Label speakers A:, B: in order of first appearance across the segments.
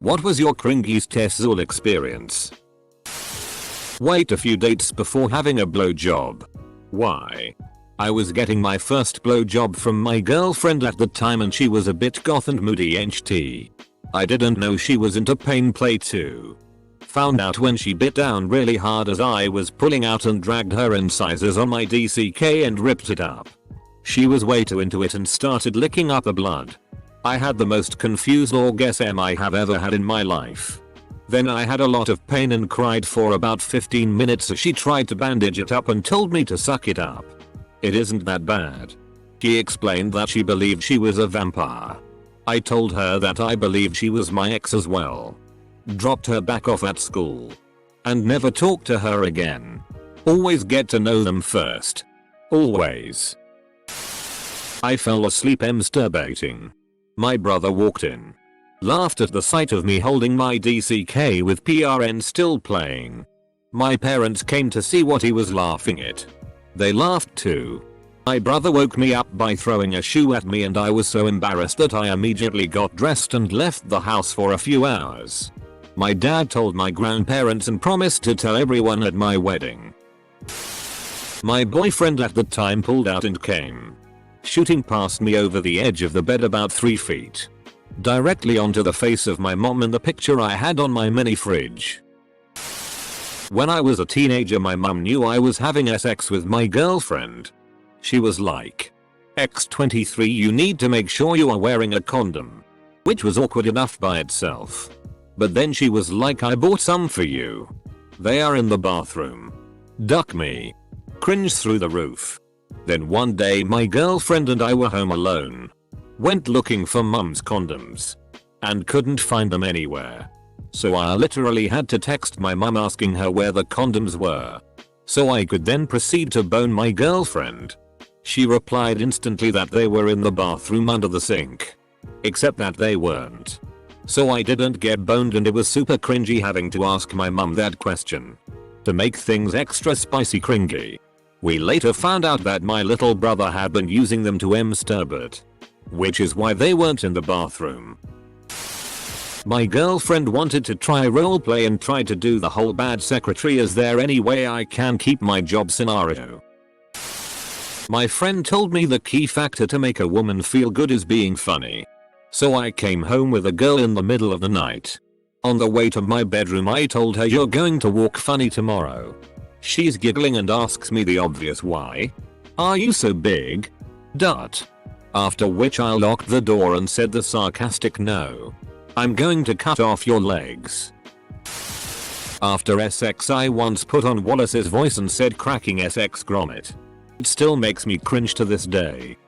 A: What was your cringiest sexual experience? Wait a few dates before having a blowjob. Why? I was getting my first blowjob from my girlfriend at the time and she was a bit goth and moody HT. I didn't know she was into pain play too. Found out when she bit down really hard as I was pulling out and dragged her incisors on my DCK and ripped it up. She was way too into it and started licking up the blood. I had the most confused orgasm I have ever had in my life. Then I had a lot of pain and cried for about 15 minutes as she tried to bandage it up and told me to suck it up. It isn't that bad. She explained that she believed she was a vampire. I told her that I believed she was my ex as well. Dropped her back off at school. And never talked to her again. Always get to know them first. Always. I fell asleep masturbating. My brother walked in. Laughed at the sight of me holding my DCK with PRN still playing. My parents came to see what he was laughing at. They laughed too. My brother woke me up by throwing a shoe at me and I was so embarrassed that I immediately got dressed and left the house for a few hours. My dad told my grandparents and promised to tell everyone at my wedding. My boyfriend at the time pulled out and came, shooting past me over the edge of the bed about 3 feet. Directly onto the face of my mom in the picture I had on my mini fridge. When I was a teenager my mom knew I was having sex with my girlfriend. She was like, X23 you need to make sure you are wearing a condom. Which was awkward enough by itself. But then she was like I bought some for you. They are in the bathroom. Duck me. Cringe through the roof. Then one day my girlfriend and I were home alone. Went looking for mum's condoms. And couldn't find them anywhere. So I literally had to text my mum asking her where the condoms were. So I could then proceed to bone my girlfriend. She replied instantly that they were in the bathroom under the sink. Except that they weren't. So I didn't get boned and it was super cringy having to ask my mum that question. To make things extra spicy cringy. We later found out that my little brother had been using them to masturbate. Which is why they weren't in the bathroom. My girlfriend wanted to try roleplay and tried to do the whole bad secretary is there any way I can keep my job scenario. My friend told me the key factor to make a woman feel good is being funny. So I came home with a girl in the middle of the night. On the way to my bedroom I told her you're going to walk funny tomorrow. She's giggling and asks me the obvious why. Are you so big? Dot. After which I locked the door and said the sarcastic no. I'm going to cut off your legs. After SX I once put on Wallace's voice and said cracking SX grommet. It still makes me cringe to this day.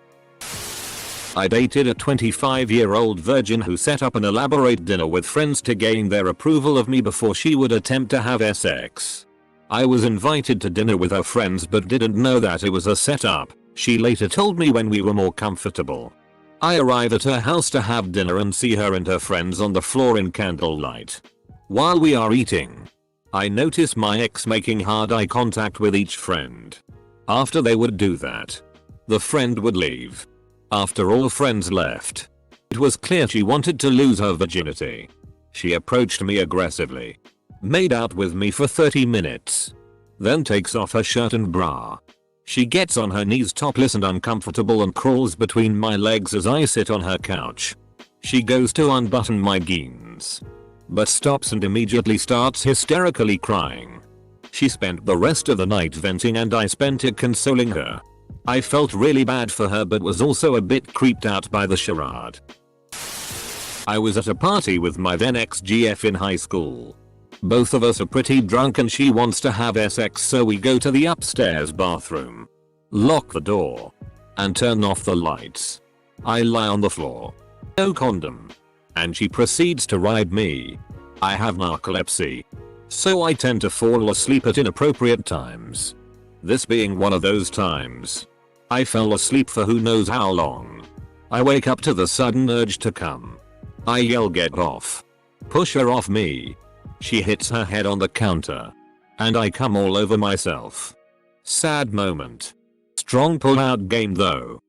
A: I dated a 25-year-old virgin who set up an elaborate dinner with friends to gain their approval of me before she would attempt to have sex. I was invited to dinner with her friends but didn't know that it was a setup. She later told me when we were more comfortable. I arrive at her house to have dinner and see her and her friends on the floor in candlelight. While we are eating, I notice my ex making hard eye contact with each friend. After they would do that, the friend would leave. After all friends left, it was clear she wanted to lose her virginity. She approached me aggressively, made out with me for 30 minutes, then takes off her shirt and bra. She gets on her knees topless and uncomfortable and crawls between my legs as I sit on her couch. She goes to unbutton my jeans, but stops and immediately starts hysterically crying. She spent the rest of the night venting and I spent it consoling her. I felt really bad for her but was also a bit creeped out by the charade. I was at a party with my then ex-GF in high school. Both of us are pretty drunk and she wants to have sex so we go to the upstairs bathroom. Lock the door. And turn off the lights. I lie on the floor. No condom. And she proceeds to ride me. I have narcolepsy. So I tend to fall asleep at inappropriate times. This being one of those times. I fell asleep for who knows how long. I wake up to the sudden urge to come. I yell get off. Push her off me. She hits her head on the counter. And I come all over myself. Sad moment. Strong pull-out game though.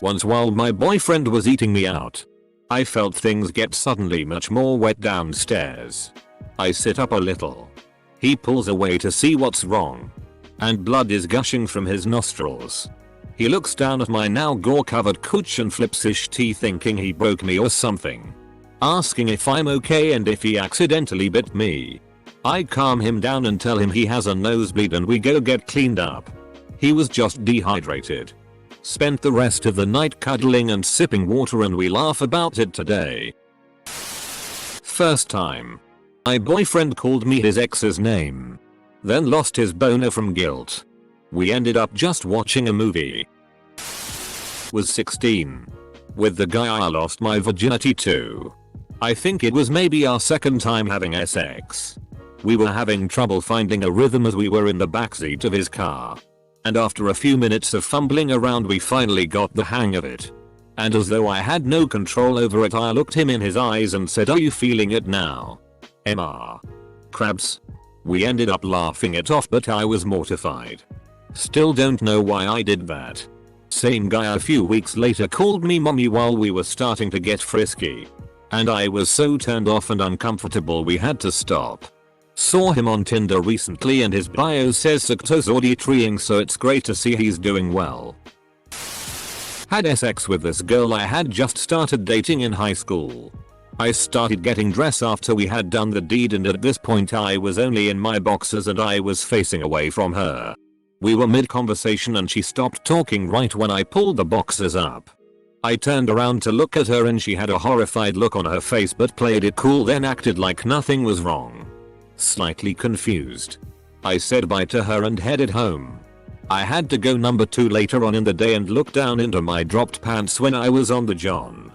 A: Once while my boyfriend was eating me out, I felt things get suddenly much more wet downstairs. I sit up a little. He pulls away to see what's wrong. And blood is gushing from his nostrils. He looks down at my now gore-covered cooch and flips his tea thinking he broke me or something. Asking if I'm okay and if he accidentally bit me. I calm him down and tell him he has a nosebleed and we go get cleaned up. He was just dehydrated. Spent the rest of the night cuddling and sipping water and we laugh about it today. First time. My boyfriend called me his ex's name. Then lost his boner from guilt. We ended up just watching a movie. Was 16. With the guy I lost my virginity to. I think it was maybe our second time having sex. We were having trouble finding a rhythm as we were in the backseat of his car. And after a few minutes of fumbling around we finally got the hang of it. And as though I had no control over it I looked him in his eyes and said, "Are you feeling it now?" MR. Crabs. We ended up laughing it off but I was mortified. Still don't know why I did that. Same guy a few weeks later called me mommy while we were starting to get frisky. And I was so turned off and uncomfortable we had to stop. Saw him on Tinder recently and his bio says success auditorying, so it's great to see he's doing well. Had sex with this girl I had just started dating in high school. I started getting dressed after we had done the deed and at this point I was only in my boxers and I was facing away from her. We were mid-conversation and she stopped talking right when I pulled the boxers up. I turned around to look at her and she had a horrified look on her face but played it cool then acted like nothing was wrong. Slightly confused. I said bye to her and headed home. I had to go number 2 later on in the day and look down into my dropped pants when I was on the john.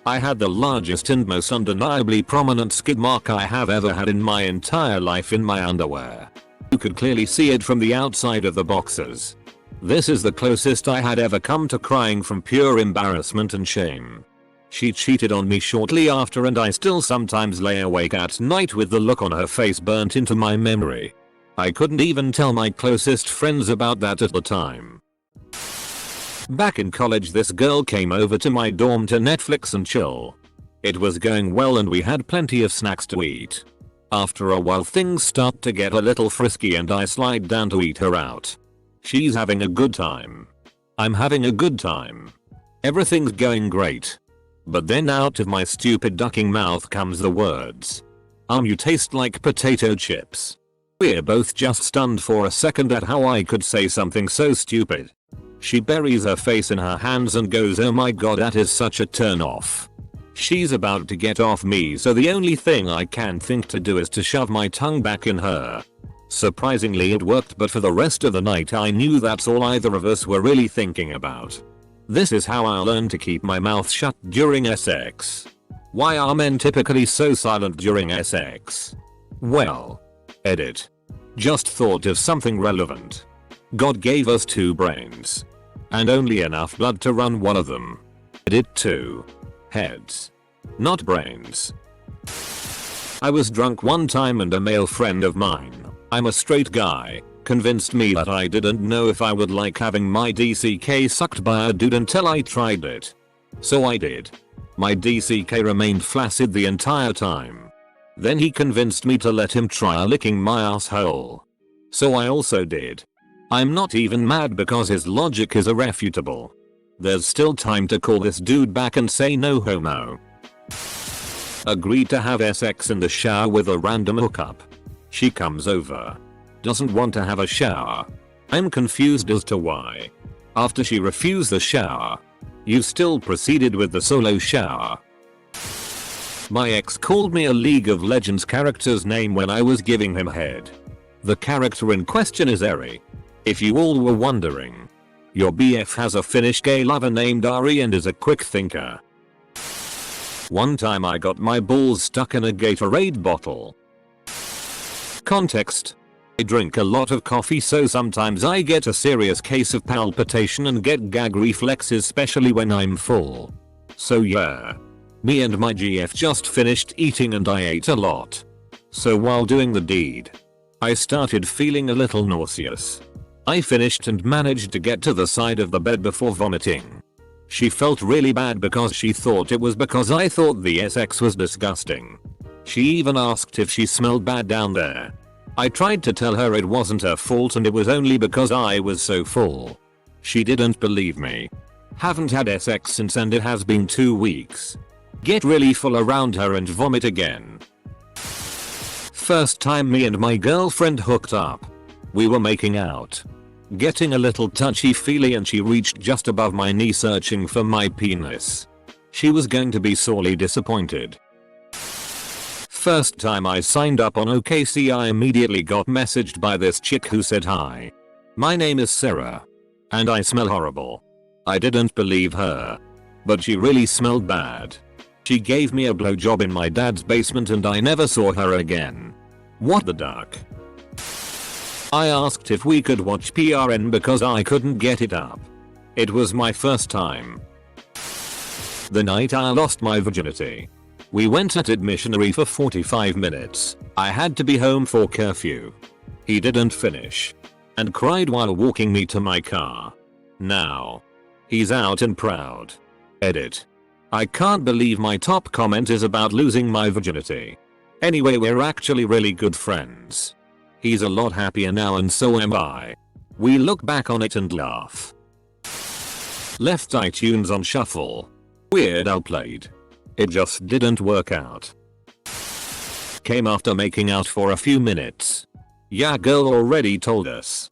A: I had the largest and most undeniably prominent skid mark I have ever had in my entire life in my underwear. You could clearly see it from the outside of the boxers. This is the closest I had ever come to crying from pure embarrassment and shame. She cheated on me shortly after and I still sometimes lay awake at night with the look on her face burnt into my memory. I couldn't even tell my closest friends about that at the time. Back in college this girl came over to my dorm to Netflix and chill. It was going well and we had plenty of snacks to eat. After a while things start to get a little frisky and I slide down to eat her out. She's having a good time. I'm having a good time. Everything's going great. But then out of my stupid ducking mouth comes the words, "You taste like potato chips." We're both just stunned for a second at how I could say something so stupid. She buries her face in her hands and goes, "Oh my god, that is such a turn off." She's about to get off me, so the only thing I can think to do is to shove my tongue back in her. Surprisingly it worked, but for the rest of the night I knew that's all either of us were really thinking about. This is how I learned to keep my mouth shut during sex. Why are men typically so silent during sex? Well. Edit. Just thought of something relevant. God gave us 2 brains. And only enough blood to run one of them. Edit 2. Heads. Not brains. I was drunk one time and a male friend of mine, I'm a straight guy, convinced me that I didn't know if I would like having my DCK sucked by a dude until I tried it. So I did. My DCK remained flaccid the entire time. Then he convinced me to let him try licking my asshole. So I also did. I'm not even mad because his logic is irrefutable. There's still time to call this dude back and say no homo. Agreed to have sex in the shower with a random hookup. She comes over. Doesn't want to have a shower. I'm confused as to why. After she refused the shower, you still proceeded with the solo shower. My ex called me a League of Legends character's name when I was giving him head. The character in question is Eri. If you all were wondering. Your BF has a Finnish gay lover named Ari and is a quick thinker. One time I got my balls stuck in a Gatorade bottle. Context. I drink a lot of coffee, so sometimes I get a serious case of palpitation and get gag reflexes, especially when I'm full. So yeah. Me and my GF just finished eating and I ate a lot. So while doing the deed, I started feeling a little nauseous. I finished and managed to get to the side of the bed before vomiting. She felt really bad because she thought it was because I thought the sex was disgusting. She even asked if she smelled bad down there. I tried to tell her it wasn't her fault and it was only because I was so full. She didn't believe me. Haven't had sex since and it has been 2 weeks. Get really full around her and vomit again. First time me and my girlfriend hooked up. We were making out. Getting a little touchy-feely and she reached just above my knee searching for my penis. She was going to be sorely disappointed. First time I signed up on OKC, I immediately got messaged by this chick who said, "Hi. My name is Sarah. And I smell horrible." I didn't believe her. But she really smelled bad. She gave me a blowjob in my dad's basement and I never saw her again. What the duck? I asked if we could watch PRN because I couldn't get it up. It was my first time. The night I lost my virginity. We went at it missionary for 45 minutes. I had to be home for curfew. He didn't finish. And cried while walking me to my car. Now. He's out and proud. Edit. I can't believe my top comment is about losing my virginity. Anyway, we're actually really good friends. He's a lot happier now and so am I. We look back on it and laugh. Left iTunes on shuffle. Weird outplayed. It just didn't work out. Came after making out for a few minutes. Yeah, girl already told us.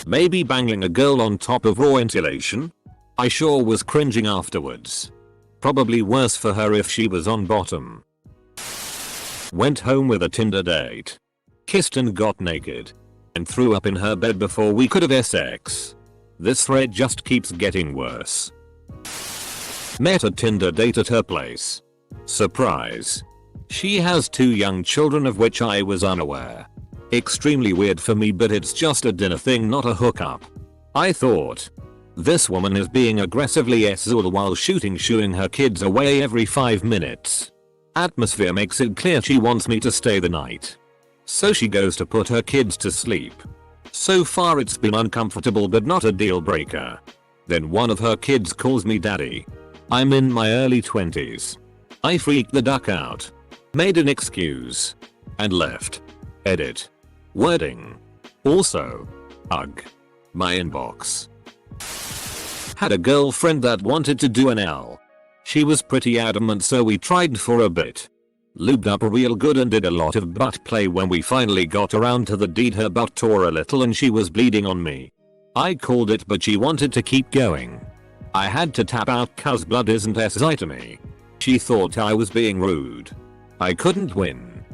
A: Maybe banging a girl on top of raw insulation? I sure was cringing afterwards. Probably worse for her if she was on bottom. Went home with a Tinder date. Kissed and got naked. And threw up in her bed before we could have sex. This thread just keeps getting worse. Met a Tinder date at her place. Surprise. She has 2 young children of which I was unaware. Extremely weird for me, but it's just a dinner thing, not a hookup. I thought. This woman is being aggressively sexual while shooing her kids away every 5 minutes. Atmosphere makes it clear she wants me to stay the night. So she goes to put her kids to sleep. So far it's been uncomfortable but not a deal breaker. Then one of her kids calls me daddy. I'm in my early 20s. I freaked the duck out. Made an excuse. And left. Edit. Wording. Also. Ugh. My inbox. Had a girlfriend that wanted to do an L. She was pretty adamant, so we tried for a bit. Lubed up real good and did a lot of butt play. When we finally got around to the deed, her butt tore a little and she was bleeding on me. I called it but she wanted to keep going. I had to tap out cause blood isn't SI to me. She thought I was being rude. I couldn't win.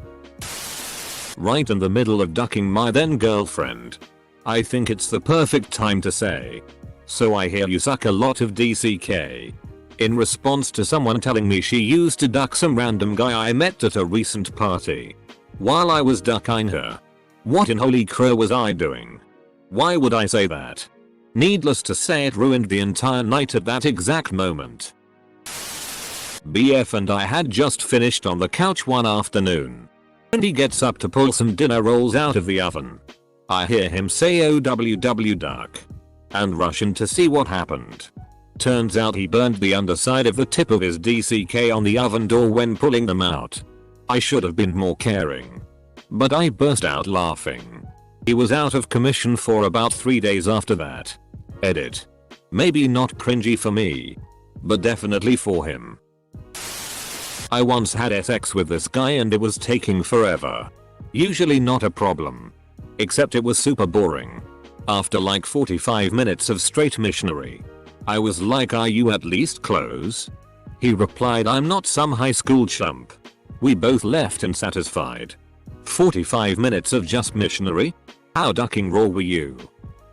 A: Right in the middle of ducking my then girlfriend. I think it's the perfect time to say. So I hear you suck a lot of DCK. In response to someone telling me she used to duck some random guy I met at a recent party. While I was ducking her. What in holy crow was I doing? Why would I say that? Needless to say, it ruined the entire night at that exact moment. BF and I had just finished on the couch one afternoon. And he gets up to pull some dinner rolls out of the oven. I hear him say "OWW duck." And rush in to see what happened. Turns out he burned the underside of the tip of his DCK on the oven door when pulling them out. I should have been more caring. But I burst out laughing. He was out of commission for about 3 days after that. Edit. Maybe not cringy for me. But definitely for him. I once had sex with this guy and it was taking forever. Usually not a problem. Except it was super boring. After like 45 minutes of straight missionary. I was like, "Are you at least close?" He replied, "I'm not some high school chump." We both left unsatisfied. 45 minutes of just missionary? How ducking raw were you?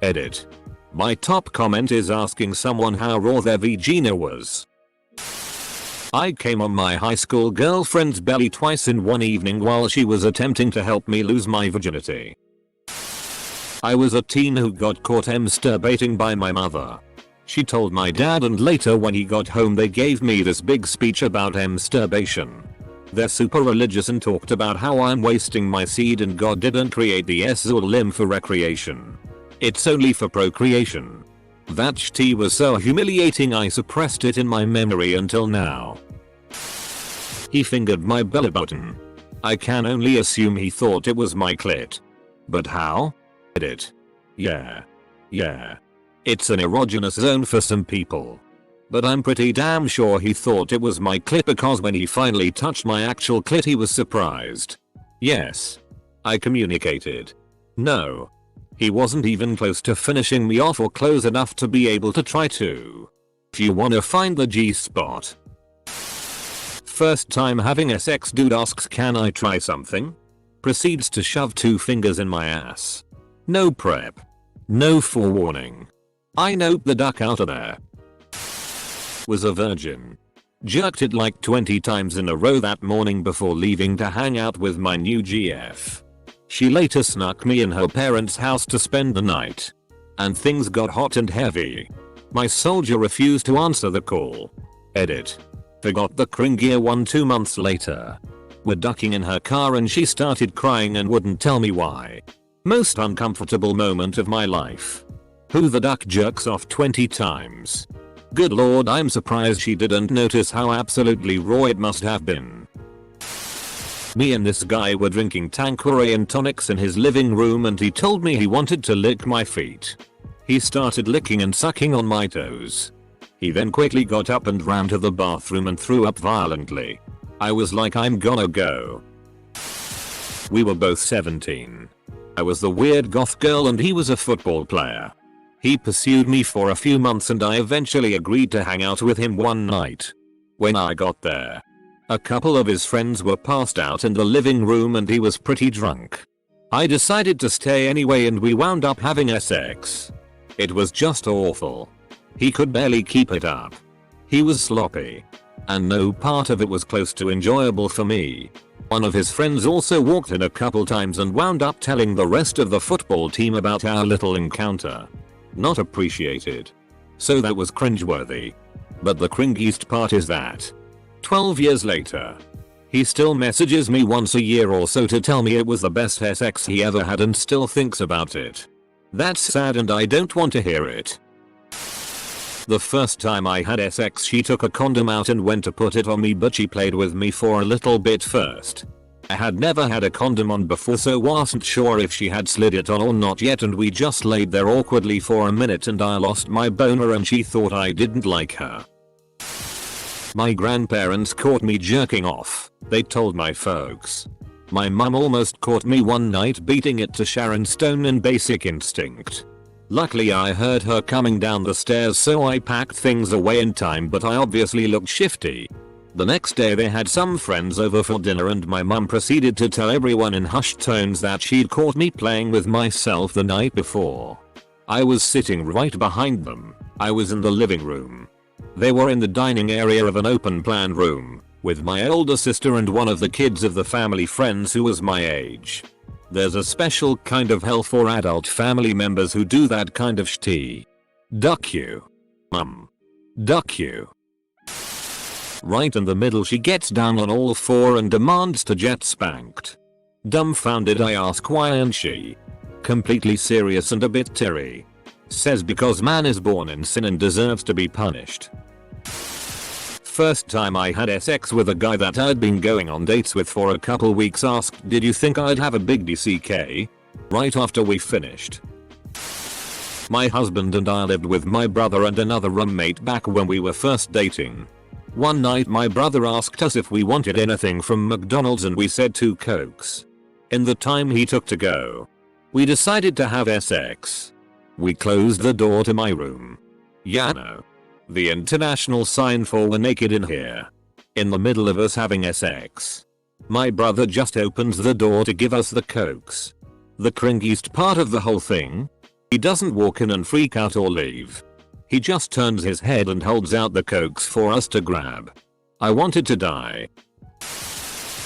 A: Edit. My top comment is asking someone how raw their vagina was. I came on my high school girlfriend's belly twice in one evening while she was attempting to help me lose my virginity. I was a teen who got caught masturbating by my mother. She told my dad, and later when he got home they gave me this big speech about masturbation. They're super religious and talked about how I'm wasting my seed and God didn't create the sexual limb for recreation. It's only for procreation. That tea was so humiliating I suppressed it in my memory until now. He fingered my belly button. I can only assume he thought it was my clit. But how? It. Yeah. It's an erogenous zone for some people. But I'm pretty damn sure he thought it was my clit because when he finally touched my actual clit he was surprised. Yes. I communicated. No. He wasn't even close to finishing me off or close enough to be able to try to. If you wanna find the G spot. First time having sex, dude asks can I try something? Proceeds to shove 2 fingers in my ass. No prep. No forewarning. I nope the duck out of there. Was a virgin. Jerked it like 20 times in a row that morning before leaving to hang out with my new GF. She later snuck me in her parents' house to spend the night. And things got hot and heavy. My soldier refused to answer the call. Edit. Forgot the cringier one 2 months later. We're ducking in her car and she started crying and wouldn't tell me why. Most uncomfortable moment of my life. Who the duck jerks off 20 times? Good lord, I'm surprised she didn't notice how absolutely raw it must have been. Me and this guy were drinking Tanqueray and tonics in his living room and he told me he wanted to lick my feet. He started licking and sucking on my toes. He then quickly got up and ran to the bathroom and threw up violently. I was like, I'm gonna go. We were both 17. I was the weird goth girl and he was a football player. He pursued me for a few months and I eventually agreed to hang out with him one night. When I got there, a couple of his friends were passed out in the living room and he was pretty drunk. I decided to stay anyway and we wound up having sex. It was just awful. He could barely keep it up. He was sloppy. And no part of it was close to enjoyable for me. One of his friends also walked in a couple times and wound up telling the rest of the football team about our little encounter. Not appreciated. So that was cringeworthy. But the cringiest part is that 12 years later, he still messages me once a year or so to tell me it was the best sex he ever had and still thinks about it. That's sad and I don't want to hear it. The first time I had sex she took a condom out and went to put it on me but she played with me for a little bit first. I had never had a condom on before so wasn't sure if she had slid it on or not yet and we just laid there awkwardly for a minute and I lost my boner and she thought I didn't like her. My grandparents caught me jerking off. They told my folks. My mum almost caught me one night beating it to Sharon Stone in Basic Instinct. Luckily I heard her coming down the stairs so I packed things away in time but I obviously looked shifty. The next day they had some friends over for dinner and my mum proceeded to tell everyone in hushed tones that she'd caught me playing with myself the night before. I was sitting right behind them. I was in the living room. They were in the dining area of an open plan room, with my older sister and one of the kids of the family friends who was my age. There's a special kind of hell for adult family members who do that kind of shitty. Duck you. Duck you. Right in the middle she gets down on all 4 and demands to get spanked. Dumbfounded I ask why and she, completely serious and a bit teary, says because man is born in sin and deserves to be punished. First time I had sex with a guy that I'd been going on dates with for a couple weeks asked did you think I'd have a big DCK? Right after we finished. My husband and I lived with my brother and another roommate back when we were first dating. One night my brother asked us if we wanted anything from McDonald's and we said 2 Cokes. In the time he took to go, we decided to have sex. We closed the door to my room. Yeah, no. The international sign for we're naked in here. In the middle of us having sex. My brother just opens the door to give us the Cokes. The cringiest part of the whole thing? He doesn't walk in and freak out or leave. He just turns his head and holds out the Cokes for us to grab. I wanted to die.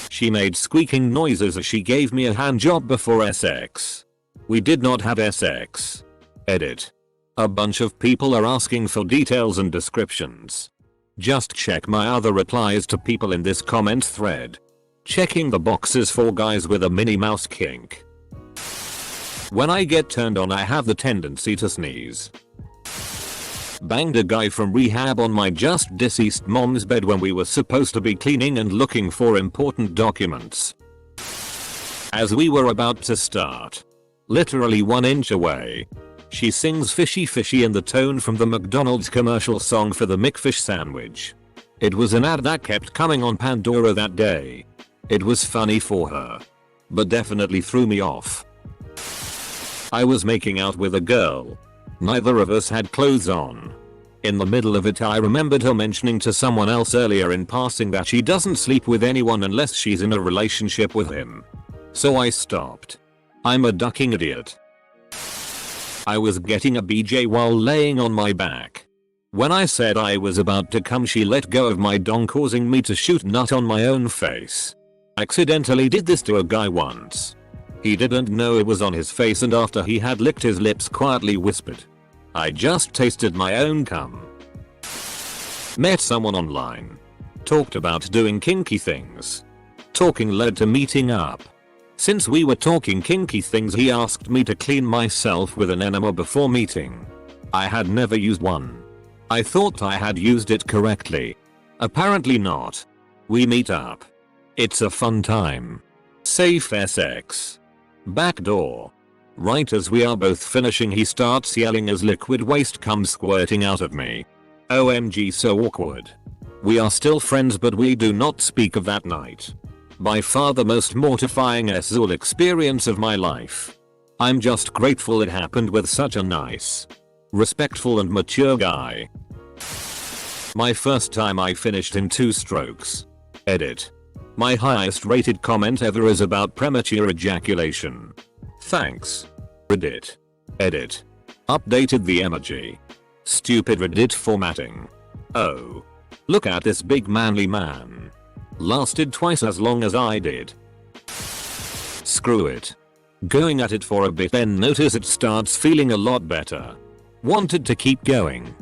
A: She made squeaking noises as she gave me a hand job before sex. We did not have sex. Edit. A bunch of people are asking for details and descriptions. Just check my other replies to people in this comment thread. Checking the boxes for guys with a Minnie Mouse kink. When I get turned on I have the tendency to sneeze. Banged a guy from rehab on my just deceased mom's bed when we were supposed to be cleaning and looking for important documents. As we were about to start, literally 1 inch away, she sings Fishy Fishy in the tone from the McDonald's commercial song for the McFish sandwich. It was an ad that kept coming on Pandora that day. It was funny for her, but definitely threw me off. I was making out with a girl. Neither of us had clothes on. In the middle of it, I remembered her mentioning to someone else earlier in passing that she doesn't sleep with anyone unless she's in a relationship with him. So I stopped. I'm a ducking idiot. I was getting a BJ while laying on my back. When I said I was about to come, she let go of my dong, causing me to shoot nut on my own face. I accidentally did this to a guy once. He didn't know it was on his face, and after he had licked his lips quietly whispered, "I just tasted my own cum." Met someone online. Talked about doing kinky things. Talking led to meeting up. Since we were talking kinky things, he asked me to clean myself with an enema before meeting. I had never used one. I thought I had used it correctly. Apparently not. We meet up. It's a fun time. Safe sex. Back door. Right as we are both finishing, he starts yelling as liquid waste comes squirting out of me. OMG, so awkward. We are still friends, but we do not speak of that night. By far the most mortifying SZOL experience of my life. I'm just grateful it happened with such a nice, respectful and mature guy. My first time, I finished in 2 strokes. Edit. My highest rated comment ever is about premature ejaculation. Thanks. Reddit. Edit. Updated the emoji. Stupid Reddit formatting. Oh. Look at this big manly man. Lasted twice as long as I did. Screw it. Going at it for a bit, then notice it starts feeling a lot better. Wanted to keep going.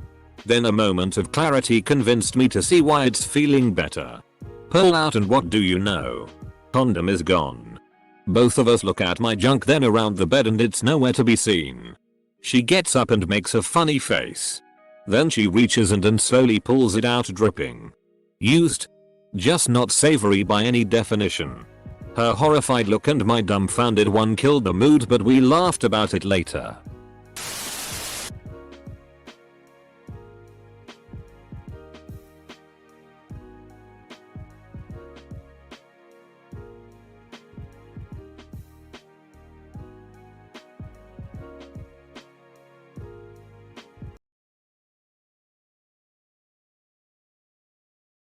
A: Then a moment of clarity convinced me to see why it's feeling better. Pull out, and what do you know? Condom is gone. Both of us look at my junk then around the bed, and it's nowhere to be seen. She gets up and makes a funny face. Then she reaches and slowly pulls it out, dripping. Used. Just not savory by any definition. Her horrified look and my dumbfounded one killed the mood, but we laughed about it later.